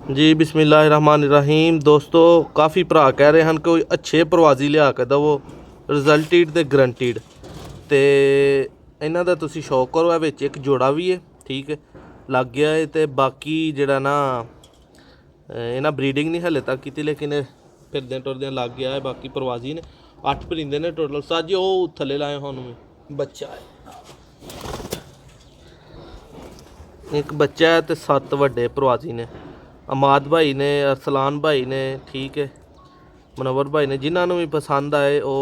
जी बिस्मिल्लाहिर्रहमानिर्रहीम। दोस्तों काफ़ी भरा कह रहे हैं कोई अच्छे प्रवाजी लिया के दवो रिजल्टेड ते गरंटीड ते इन्हां दा तुसी शौक करो। विच एक जोड़ा भी है, ठीक है, लग गया है। तो बाकी जेड़ा ना इन्हां ब्रीडिंग नहीं हले तक की, लेकिन फिरदे टुरदे लग गया है। बाकी प्रवाजी ने 8 परिंदे ने टोटल। साजी वो थले लाए होने बच्चा है, एक बच्चा है तो 7 वड्डे प्रवासी ने। अमाद भाई ने, अरसलान भाई ने, ठीक है, मनोवर भाई ने। जिन्होंने भी पसंद आए वो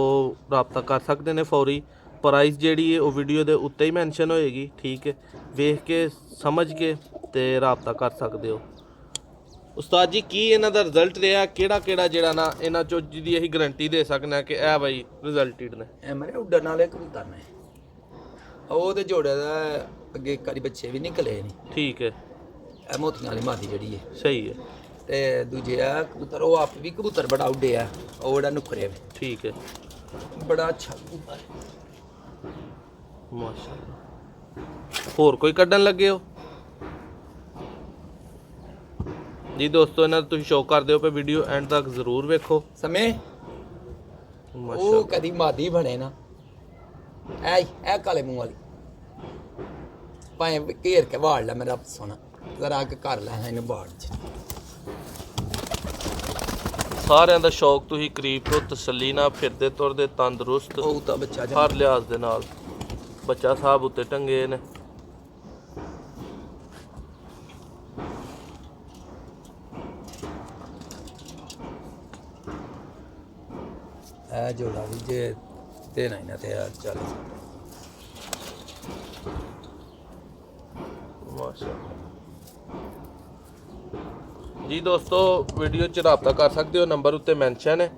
रबता कर सकते हैं फौरी। प्राइस जी है वो वीडियो के उत्ते ही मैंशन होएगी, ठीक है। वेख के समझ के ते रबता कर सकते हो। उस्ताद जी की इन्हों का रिजल्ट रहा केड़ा केड़ा जेड़ा ना इन्हों चो जिहदी असीं गारंटी दे सकने कि ए भाई रिजल्टेड ने? मेरे उड्डन वाले कबूतर ने। ਉਹ ਤੇ ਜੋੜੇ ਦਾ ਅੱਗੇ ਇੱਕ ਵਾਰੀ ਬੱਚੇ ਵੀ ਨਿਕਲੇ ਨੇ, ठीक है, ਇਹ ਮੋਤੀਆਂ ਵਾਲੀ ਮਾਦੀ ਜਿਹੜੀ ਹੈ। सही है, ਤੇ ਦੂਜੇ ਆ ਕਬੂਤਰ, ਉਹ ਆਪ ਵੀ ਕਬੂਤਰ ਬੜਾ ਉੱਡੇ ਆ। ਉਹ ਜਿਹੜਾ ਨੁਕਰੇ ਵੇ ठीक है, ਬੜਾ ਅੱਛਾ ਕਬੂਤਰ ਹੈ। माशाअल्लाह। होर कोई कड्ढन लगे हो जी? दोस्तों इन्हां दा तुसीं शौक करदे हो पे वीडियो एंड तक जरूर वेखो। ਸਮੇਂ ਉਹ ਕਦੀ ਮਾਦੀ ਬਣੇ ਨਾ, ਇਹ ਕਾਲੇ ਮੂੰਹ ਵਾਲੀ ਭਾਵੇਂ ਘੇਰ ਕੇ ਵਾੜ ਲੈ ਮੇਰਾ ਸੋਨਾ, ਜ਼ਰਾ ਕੇ ਕਰ ਲੈ ਇਹਨੂੰ ਬਾੜ ਚ। ਸਾਰਿਆਂ ਦਾ ਸ਼ੌਕ ਤੁਸੀਂ ਕਰੀਬ ਤੋਂ ਤਸੱਲੀ ਨਾਲ ਫਿਰਦੇ ਤੁਰਦੇ ਤੰਦਰੁਸਤ ਉਹ ਤਾਂ ਬੱਚਾ ਹਰ ਲਿਹਾਜ਼ ਦੇ ਨਾਲ ਬੱਚਾ ਸਾਹਿਬ ਉੱਤੇ ਟੰਗੇ ਨੇ। ਇਹ ਜੋੜਾ ਵੀ ਜੇ ਦੇਣਾ ਇਹਨਾਂ ਤੇ ਚੱਲ। ਮਾਸ਼ਾਅੱਲਾ ਜੀ। ਦੋਸਤੋ ਵੀਡੀਓ 'ਚ ਰਾਬਤਾ ਕਰ ਸਕਦੇ ਹੋ, ਨੰਬਰ ਉੱਤੇ ਮੈਂਸ਼ਨ ਹੈ।